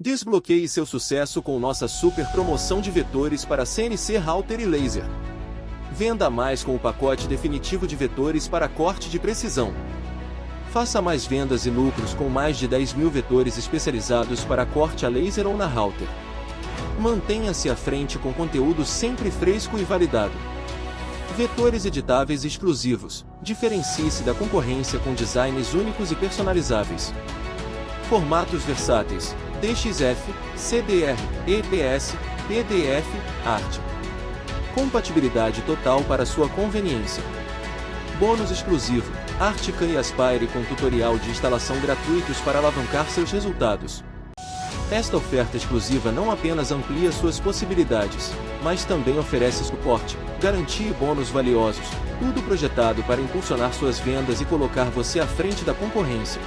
Desbloqueie seu sucesso com nossa super promoção de vetores para CNC Router e Laser. Venda mais com o pacote definitivo de vetores para corte de precisão. Faça mais vendas e lucros com mais de 10 mil vetores especializados para corte a laser ou na router. Mantenha-se à frente com conteúdo sempre fresco e validado. Vetores editáveis exclusivos. Diferencie-se da concorrência com designs únicos e personalizáveis. Formatos versáteis. DXF, CDR, EPS, PDF, ART. Compatibilidade total para sua conveniência. Bônus exclusivo. Artica e Aspire com tutorial de instalação gratuitos para alavancar seus resultados. Esta oferta exclusiva não apenas amplia suas possibilidades, mas também oferece suporte, garantia e bônus valiosos, tudo projetado para impulsionar suas vendas e colocar você à frente da concorrência.